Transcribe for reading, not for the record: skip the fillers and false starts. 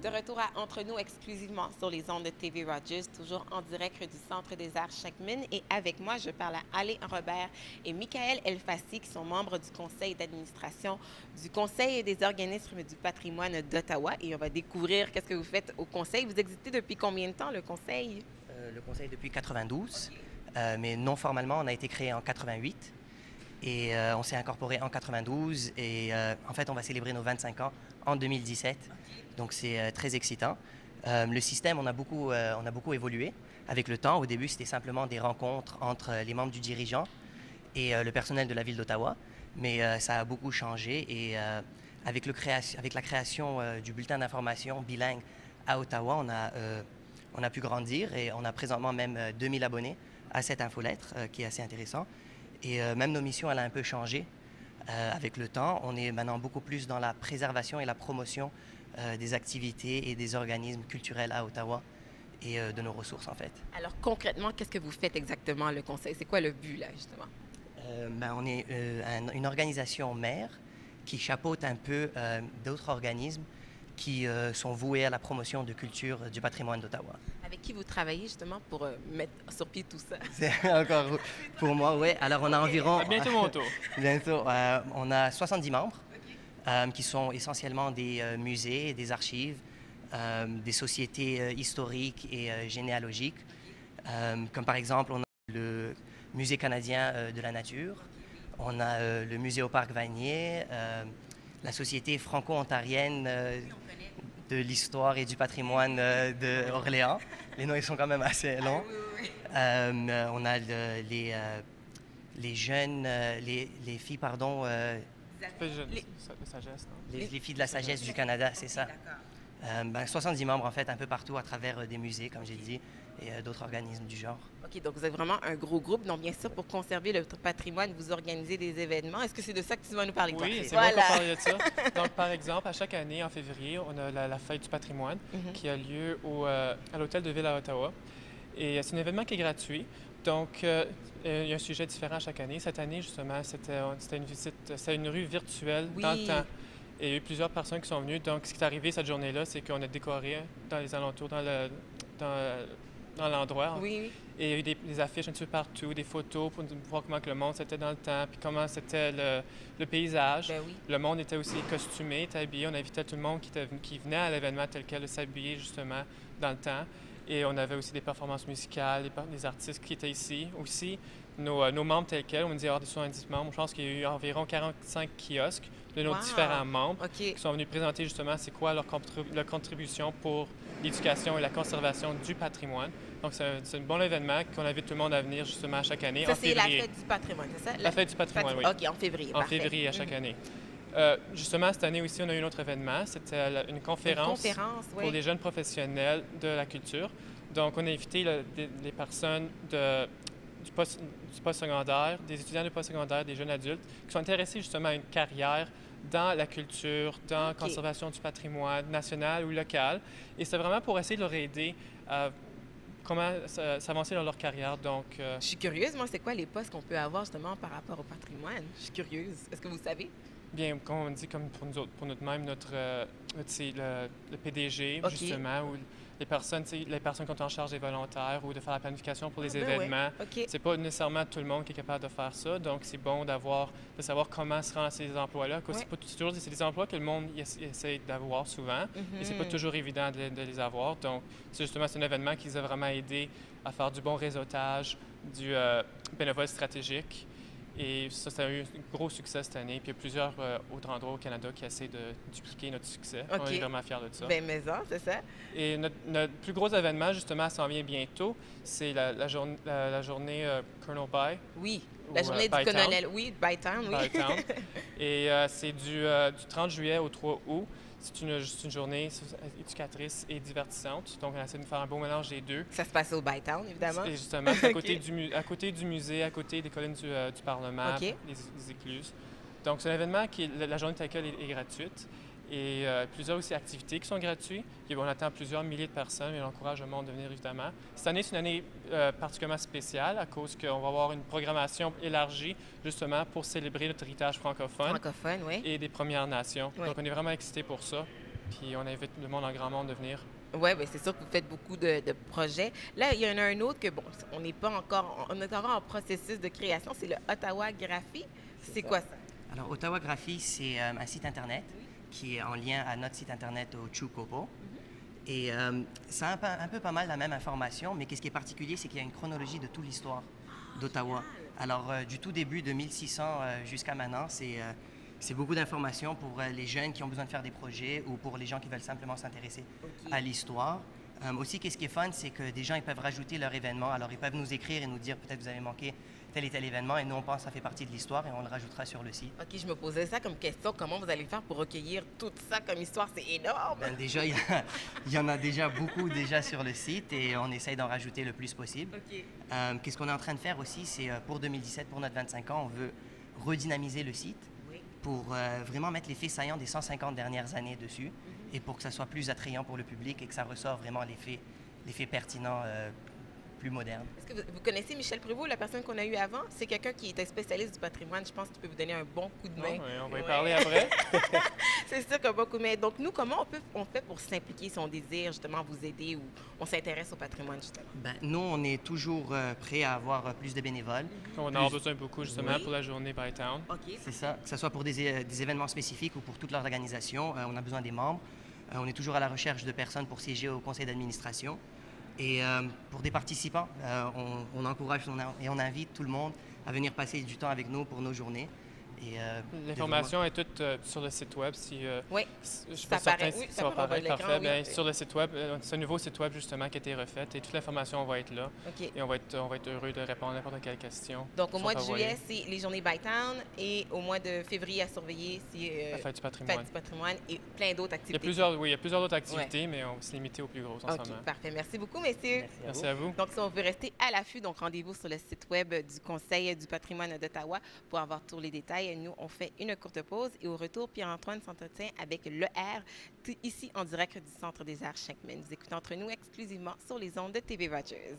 De retour à Entre nous exclusivement sur les ondes de TV Rogers, toujours en direct du Centre des Arts Checkman. Et avec moi, je parle à Alain Robert et Michael Elfassi, qui sont membres du conseil d'administration du Conseil des organismes du patrimoine d'Ottawa. Et on va découvrir qu'est-ce que vous faites au conseil. Vous existez depuis combien de temps, le conseil? Le conseil depuis 92, mais non formellement, on a été créé en 88. Et on s'est incorporé en 92 et en fait, on va célébrer nos 25 ans en 2017. Donc, c'est très excitant. Le système, on a beaucoup évolué avec le temps. Au début, c'était simplement des rencontres entre les membres du dirigeant et le personnel de la Ville d'Ottawa. Mais ça a beaucoup changé et avec la création du bulletin d'information bilingue à Ottawa, on a pu grandir et on a présentement même 2000 abonnés à cette infolettre qui est assez intéressant. Et même nos missions, elle a un peu changé avec le temps. On est maintenant beaucoup plus dans la préservation et la promotion des activités et des organismes culturels à Ottawa et de nos ressources, en fait. Alors, concrètement, qu'est-ce que vous faites exactement, le conseil? C'est quoi le but, là, justement? On est une organisation mère qui chapeaute un peu d'autres organismes qui sont voués à la promotion de culture du patrimoine d'Ottawa. Avec qui vous travaillez justement pour mettre sur pied tout ça? C'est encore pour moi, oui. Alors, on a environ... Bientôt mon tour. Bientôt. On a 70 membres qui sont essentiellement des musées, des archives, des sociétés historiques et généalogiques. Comme par exemple, on a le Musée canadien de la nature, on a le Musée au Parc Vanier, la Société franco-ontarienne de l'histoire et du patrimoine d'Orléans. Les noms, ils sont quand même assez longs. On a les jeunes, les filles, pardon... de sagesse, non? Les filles de la sagesse du Canada, c'est ça. 70 membres, en fait, un peu partout à travers des musées, comme j'ai dit, et d'autres organismes du genre. OK, donc vous êtes vraiment un gros groupe. Donc, bien sûr, pour conserver le patrimoine, vous organisez des événements. Est-ce que c'est de ça que tu vas nous parler? Oui, c'est voilà. bon qu'on parle de ça. Donc, par exemple, à chaque année, en février, on a la fête du patrimoine qui a lieu à l'Hôtel de Ville à Ottawa. Et c'est un événement qui est gratuit. Donc, il y a un sujet différent chaque année. Cette année, justement, c'était une rue virtuelle dans le temps. Et il y a eu plusieurs personnes qui sont venues. Donc, ce qui est arrivé cette journée-là, c'est qu'on a décoré dans les alentours, dans l'endroit. Oui. Et il y a eu des affiches un petit peu partout, des photos pour voir comment que le monde c'était dans le temps, puis comment c'était le paysage. Ben oui. Le monde était aussi costumé, était habillé. On invitait tout le monde qui venait à l'événement tel quel de s'habiller justement dans le temps. Et on avait aussi des performances musicales, des artistes qui étaient ici. Aussi, nos membres tels quels, on me dit avoir des 70 membres. Je pense qu'il y a eu environ 45 kiosques de nos différents membres qui sont venus présenter justement c'est quoi leur contribution pour l'éducation et la conservation du patrimoine. Donc, c'est un bon événement qu'on invite tout le monde à venir justement chaque année en février. Ça, c'est la fête du patrimoine, c'est ça? La fête du patrimoine, oui. OK, en février, En février à chaque année. Justement, cette année aussi, on a eu un autre événement. C'était une conférence pour les jeunes professionnels de la culture. Donc, on a invité les personnes du post-secondaire, des étudiants du post-secondaire, des jeunes adultes qui sont intéressés justement à une carrière dans la culture, dans la conservation du patrimoine national ou local. Et c'est vraiment pour essayer de leur aider à comment s'avancer dans leur carrière. Donc, Je suis curieuse, moi, c'est quoi les postes qu'on peut avoir justement par rapport au patrimoine? Je suis curieuse. Est-ce que vous savez? Bien, comme on dit, comme pour nous autres, pour notre c'est le PDG, justement, ou les personnes qui sont en charge des volontaires ou de faire la planification pour les événements. C'est pas nécessairement tout le monde qui est capable de faire ça, donc c'est bon de savoir comment se rendre à ces emplois-là. C'est des emplois que le monde essaie d'avoir souvent, et c'est pas toujours évident de les avoir. Donc, c'est un événement qui les a vraiment aidés à faire du bon réseautage, du bénévolat stratégique. Et ça a eu un gros succès cette année. Puis il y a plusieurs autres endroits au Canada qui essaient de dupliquer notre succès. On est vraiment fiers de ça. Bien, maison, c'est ça. Et notre plus gros événement, justement, s'en vient bientôt. C'est la journée Colonel By. Oui, la journée du colonel. Oui, Bytown, oui. Bytown. Et c'est du 30 juillet au 3 août. C'est une journée éducatrice et divertissante. Donc, on essaie de faire un beau mélange des deux. Ça se passe au Bytown, évidemment. Et justement, c'est à côté du musée, à côté des collines du Parlement, les écluses. Donc, c'est un événement la journée de laquelle est gratuite. Et plusieurs aussi activités qui sont gratuites. Et on attend plusieurs milliers de personnes et on encourage le monde de venir, évidemment. Cette année, c'est une année particulièrement spéciale à cause qu'on va avoir une programmation élargie, justement, pour célébrer notre héritage francophone. Francophone, oui. Et des Premières Nations. Oui. Donc, on est vraiment excités pour ça. puis on invite le monde en grand monde de venir. Oui, bien, c'est sûr que vous faites beaucoup de projets. Là, il y en a un autre que, bon, on n'est pas encore, on est encore en processus de création, c'est le Ottawa Graphie. C'est quoi ça? Alors, Ottawa Graphie, c'est un site Internet qui est en lien à notre site Internet au Chukopo. Et c'est un peu pas mal la même information, mais ce qui est particulier, c'est qu'il y a une chronologie de toute l'histoire d'Ottawa. Alors, du tout début de 1600 jusqu'à maintenant, c'est beaucoup d'informations pour les jeunes qui ont besoin de faire des projets ou pour les gens qui veulent simplement s'intéresser à l'histoire. Aussi, ce qui est fun, c'est que des gens ils peuvent rajouter leur événement. Alors, ils peuvent nous écrire et nous dire peut-être vous avez manqué tel et tel événement et nous, on pense que ça fait partie de l'histoire et on le rajoutera sur le site. OK, je me posais ça comme question. Comment vous allez faire pour recueillir tout ça comme histoire? C'est énorme! Ben, déjà, il y en a déjà beaucoup déjà sur le site et on essaye d'en rajouter le plus possible. OK. Qu'est-ce qu'on est en train de faire aussi, c'est pour 2017, pour notre 25 ans, on veut redynamiser le site pour vraiment mettre les faits saillants des 150 dernières années dessus et pour que ça soit plus attrayant pour le public et que ça ressort vraiment les faits pertinents plus modernes. Est-ce que vous connaissez Michel Prévost, la personne qu'on a eue avant? C'est quelqu'un qui est un spécialiste du patrimoine. Je pense qu'il peut vous donner un bon coup de main. Oui, on va y parler après. C'est sûr qu'un bon coup de main. Donc, nous, comment on fait pour s'impliquer si on désire justement vous aider ou on s'intéresse au patrimoine, justement? Ben, nous, on est toujours prêts à avoir plus de bénévoles. On en a besoin beaucoup, justement, pour la journée Bytown. OK. C'est ça, que ce soit pour des événements spécifiques ou pour toute l'organisation, on a besoin des membres. On est toujours à la recherche de personnes pour siéger au conseil d'administration. Et pour des participants, on encourage et on invite tout le monde à venir passer du temps avec nous pour nos journées. L'information est toute sur le site web. Oui, ça apparaît. Oui, ça va apparaître, parfait. Oui. Bien, sur le site web, c'est un nouveau site web justement qui a été refait et toute l'information va être là. Okay. Et on va être heureux de répondre à n'importe quelle question. Donc au mois de juillet, c'est les journées Bytown et au mois de février à surveiller, c'est la Fête du patrimoine. Et plein d'autres activités. Il y a plusieurs autres activités, mais on va se limiter aux plus grosses en ce moment. Parfait. Merci beaucoup, messieurs. Merci à vous. Donc si on veut rester à l'affût, donc rendez-vous sur le site web du Conseil du patrimoine d'Ottawa pour avoir tous les détails. Nous, on fait une courte pause et au retour, Pierre-Antoine s'entretient avec le R, ici en direct du Centre des Arts Sheckman. Vous écoutez Entre nous exclusivement sur les ondes de TV Rogers.